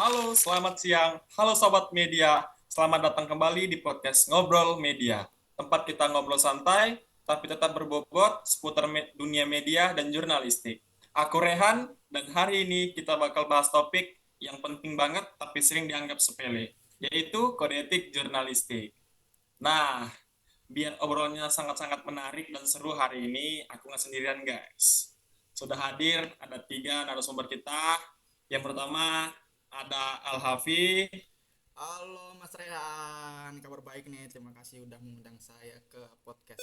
Halo, selamat siang. Halo Sobat Media. Selamat datang kembali di podcast Ngobrol Media. Tempat kita ngobrol santai, tapi tetap berbobot seputar dunia media dan jurnalistik. Aku Rehan, dan hari ini kita bakal bahas topik yang penting banget tapi sering dianggap sepele, yaitu kode etik jurnalistik. Nah, biar obrolannya sangat-sangat menarik dan seru hari ini, aku nggak sendirian guys. Sudah hadir, ada tiga narasumber kita. Yang pertama ada Al-Hafi. Halo Mas Rehan, kabar baik nih. Terima kasih udah mengundang saya ke podcast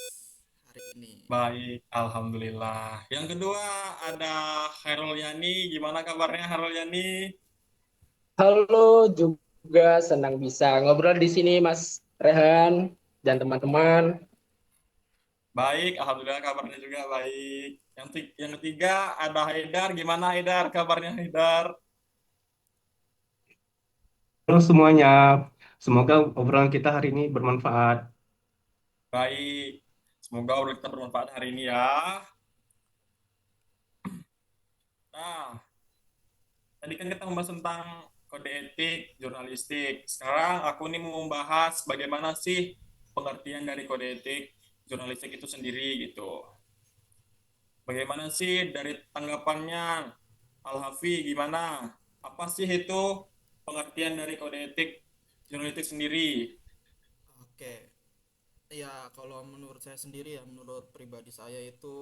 hari ini. Baik, Alhamdulillah. Yang kedua ada Khairul Yani. Gimana kabarnya Khairul Yani? Halo, juga senang bisa ngobrol di sini Mas Rehan dan teman-teman. Baik, Alhamdulillah kabarnya juga baik. Yang ketiga ada Haidar. Gimana Haidar? Kabarnya Haidar? Halo semuanya, semoga obrolan kita hari ini bermanfaat. Baik. Semoga obrolan kita bermanfaat hari ini ya. Nah, tadi kan kita membahas tentang kode etik jurnalistik. Sekarang aku nih mau membahas bagaimana sih pengertian dari kode etik jurnalistik itu sendiri gitu. Bagaimana sih dari tanggapannya Al-Hafi gimana? Apa sih itu pengertian dari kode etik jurnalistik sendiri? Oke, ya kalau menurut saya sendiri ya, menurut pribadi saya itu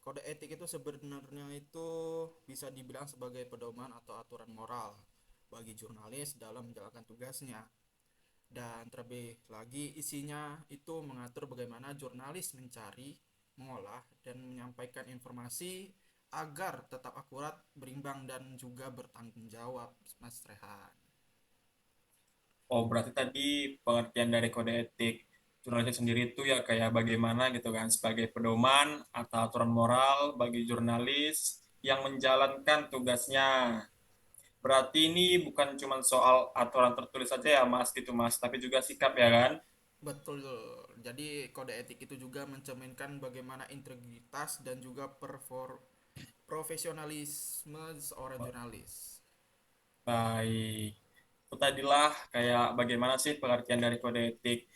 kode etik itu sebenarnya itu bisa dibilang sebagai pedoman atau aturan moral bagi jurnalis dalam menjalankan tugasnya. Dan terlebih lagi isinya itu mengatur bagaimana jurnalis mencari, mengolah, dan menyampaikan informasi agar tetap akurat, berimbang, dan juga bertanggung jawab, Mas Rehan. Oh, berarti tadi pengertian dari kode etik jurnalistik sendiri itu ya kayak bagaimana gitu kan sebagai pedoman atau aturan moral bagi jurnalis yang menjalankan tugasnya. Berarti ini bukan cuma soal aturan tertulis saja ya Mas gitu Mas, tapi juga sikap ya kan? Betul. Jadi kode etik itu juga mencerminkan bagaimana integritas dan juga profesionalisme seorang jurnalis. Baik. Itu tadilah kayak bagaimana sih pengertian dari kode etik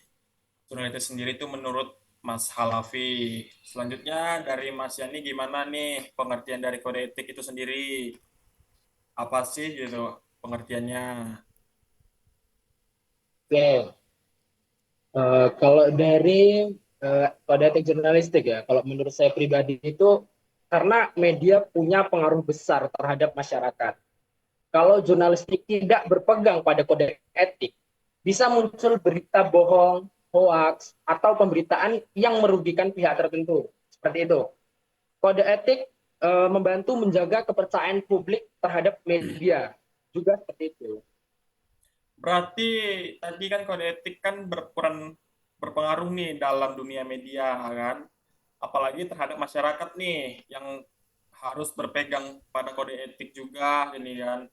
jurnalistik sendiri itu menurut Mas Halafi. Selanjutnya dari Mas Yani gimana nih pengertian dari kode etik itu sendiri? Apa sih gitu pengertiannya? Oke, kalau dari kode etik jurnalistik ya, kalau menurut saya pribadi itu karena media punya pengaruh besar terhadap masyarakat. Kalau jurnalistik tidak berpegang pada kode etik, bisa muncul berita bohong, hoaks, atau pemberitaan yang merugikan pihak tertentu. Seperti itu. Kode etik membantu menjaga kepercayaan publik terhadap media. Juga seperti itu. Berarti tadi kan kode etik kan berpengaruh nih dalam dunia media kan? Apalagi terhadap masyarakat nih yang harus berpegang pada kode etik juga ini kan.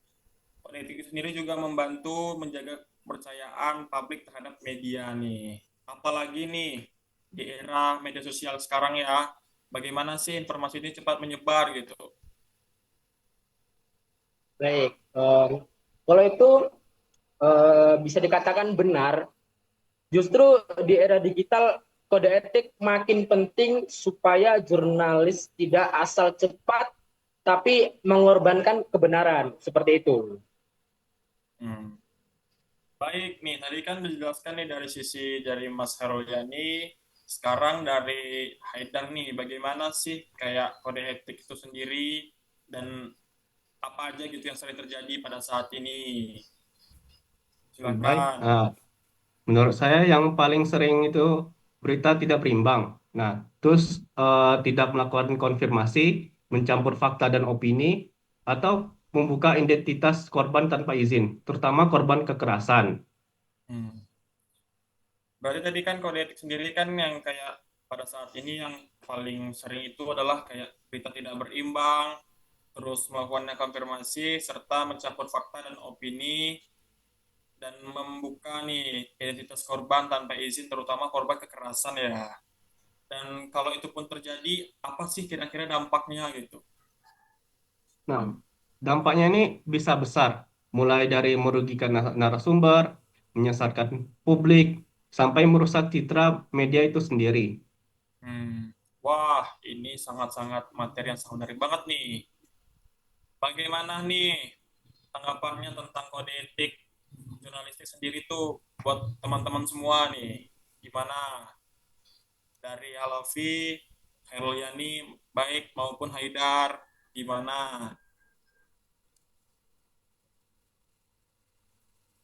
Kode etik itu sendiri juga membantu menjaga kepercayaan publik terhadap media nih. Apalagi nih di era media sosial sekarang ya, bagaimana sih informasi ini cepat menyebar gitu. Baik, kalau itu bisa dikatakan benar. Justru di era digital, kode etik makin penting supaya jurnalis tidak asal cepat, tapi mengorbankan kebenaran. Seperti itu. Hmm. Baik nih, tadi kan dijelaskan nih dari sisi dari Mas Heroyani, sekarang dari Haidar nih, bagaimana sih kayak kode etik itu sendiri dan apa aja gitu yang sering terjadi pada saat ini? Baik, Silakan. menurut saya yang paling sering itu berita tidak berimbang. Nah, terus tidak melakukan konfirmasi, mencampur fakta dan opini, atau membuka identitas korban tanpa izin, terutama korban kekerasan. Hmm. Berarti tadi kan kode etik sendiri kan yang kayak pada saat ini yang paling sering itu adalah kayak berita tidak berimbang, terus melakukan konfirmasi, serta mencampur fakta dan opini, dan membuka nih identitas korban tanpa izin, terutama korban kekerasan ya. Dan kalau itu pun terjadi, apa sih kira-kira dampaknya gitu? Nah, dampaknya ini bisa besar. mulai dari merugikan narasumber, menyesatkan publik, sampai merusak citra media itu sendiri. Wah, ini sangat-sangat materi yang sangat menarik banget nih. Bagaimana nih tanggapannya tentang kode etik jurnalistik sendiri tuh buat teman-teman semua nih? Gimana dari Halafi, Hairul Yani, baik maupun Haidar, gimana?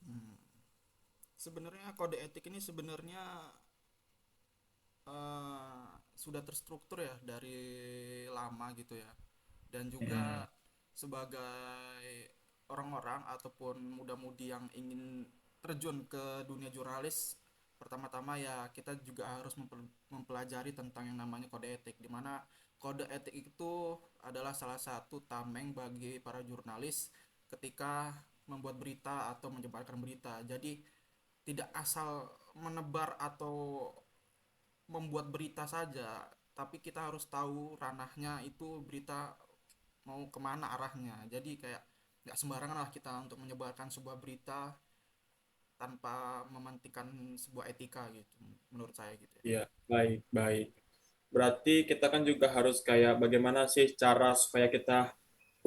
Hmm. Sebenarnya kode etik ini sebenarnya sudah terstruktur ya dari lama gitu ya. Dan Hmm. juga sebagai orang-orang ataupun muda-mudi yang ingin terjun ke dunia jurnalis, pertama-tama ya kita juga harus mempelajari tentang yang namanya kode etik, di mana kode etik itu adalah salah satu tameng bagi para jurnalis ketika membuat berita atau menyebarkan berita. Jadi tidak asal menebar atau membuat berita saja, tapi kita harus tahu ranahnya itu berita mau kemana arahnya. Jadi kayak nggak sembarangan lah kita untuk menyebarkan sebuah berita tanpa mementingkan sebuah etika gitu, menurut saya gitu ya. Iya, baik, baik. Berarti kita kan juga harus kayak bagaimana sih cara supaya kita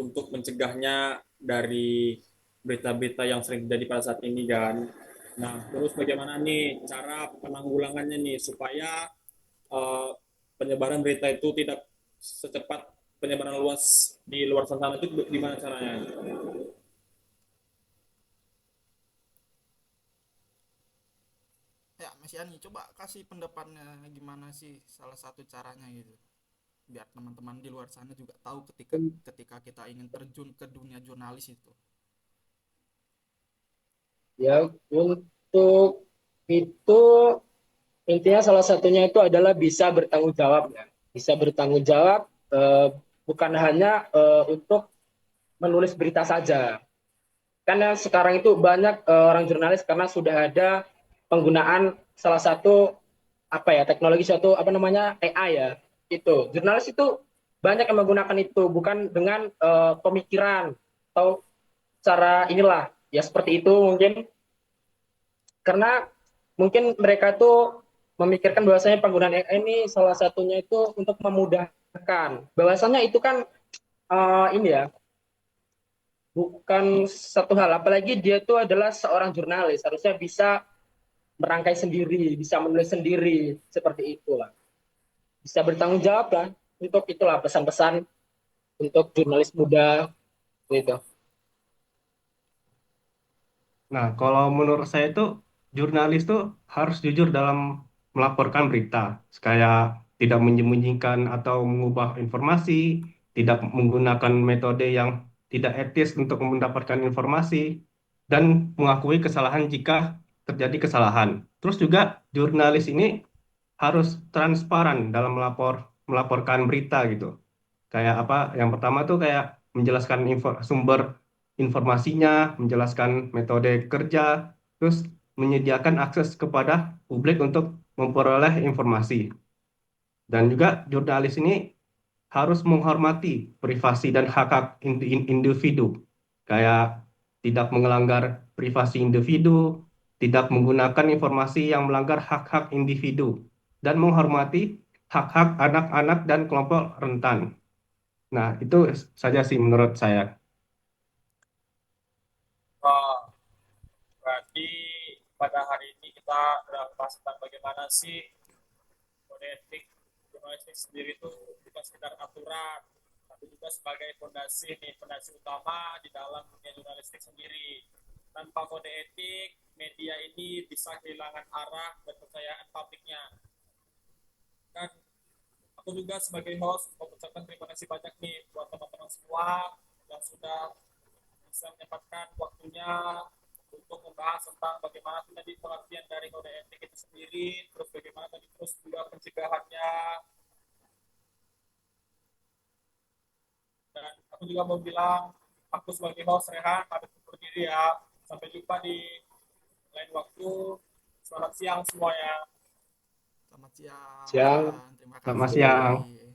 untuk mencegahnya dari berita-berita yang sering terjadi pada saat ini kan. Nah, terus bagaimana nih cara penanggulangannya nih supaya eh, penyebaran berita itu tidak secepat penyebaran luas di luar sana itu gimana caranya? Ya Mas Yani, coba kasih pendapatnya gimana sih salah satu caranya gitu, biar teman-teman di luar sana juga tahu ketika ketika kita ingin terjun ke dunia jurnalis itu. Ya, untuk itu intinya salah satunya itu adalah bisa bertanggung jawab ya. Bisa bertanggung jawab bukan hanya untuk menulis berita saja. Karena sekarang itu banyak orang jurnalis karena sudah ada penggunaan salah satu apa ya teknologi suatu apa namanya AI ya. Itu jurnalis itu banyak yang menggunakan itu bukan dengan pemikiran atau cara inilah ya seperti itu mungkin karena mungkin mereka tuh memikirkan bahwasanya penggunaan AI ini salah satunya itu untuk memudahkan. Bahwasanya itu kan ini ya bukan satu hal apalagi dia itu adalah seorang jurnalis harusnya bisa merangkai sendiri, bisa menulis sendiri seperti itulah. Bisa bertanggung jawab lah untuk itulah pesan-pesan untuk jurnalis muda gitu. Nah, kalau menurut saya itu jurnalis tuh harus jujur dalam melaporkan berita, kayak tidak menyembunyikan atau mengubah informasi, tidak menggunakan metode yang tidak etis untuk mendapatkan informasi, dan mengakui kesalahan jika terjadi kesalahan. Terus juga jurnalis ini harus transparan dalam melaporkan berita gitu. Kayak apa? Yang pertama tuh kayak menjelaskan sumber informasinya, menjelaskan metode kerja, terus menyediakan akses kepada publik untuk memperoleh informasi. Dan juga jurnalis ini harus menghormati privasi dan hak-hak individu, kayak tidak melanggar privasi individu, tidak menggunakan informasi yang melanggar hak-hak individu, dan menghormati hak-hak anak-anak dan kelompok rentan. Nah, itu saja sih menurut saya. Oh, berarti pada hari ini kita sudah bahas tentang bagaimana sih kode etik jurnalistik sendiri itu bukan sekedar aturan, tapi juga sebagai fondasi nih, fondasi utama di dalam dunia jurnalistik sendiri. Tanpa kode etik, media ini bisa kehilangan arah dan kepercayaan publiknya. Dan aku juga sebagai host mengucapkan terima kasih banyak nih buat teman-teman semua yang sudah bisa menyempatkan waktunya untuk membahas tentang bagaimana tadi pengertian dari kode etik itu sendiri, terus bagaimana tadi terus juga pencegahannya. Dan aku juga mau bilang, aku sebagai host Rehan, pamit undur diri ya. Sampai jumpa di lain waktu. Selamat siang semuanya. Selamat siang Mas Siang. Rehan, terima Selamat kasih. siang.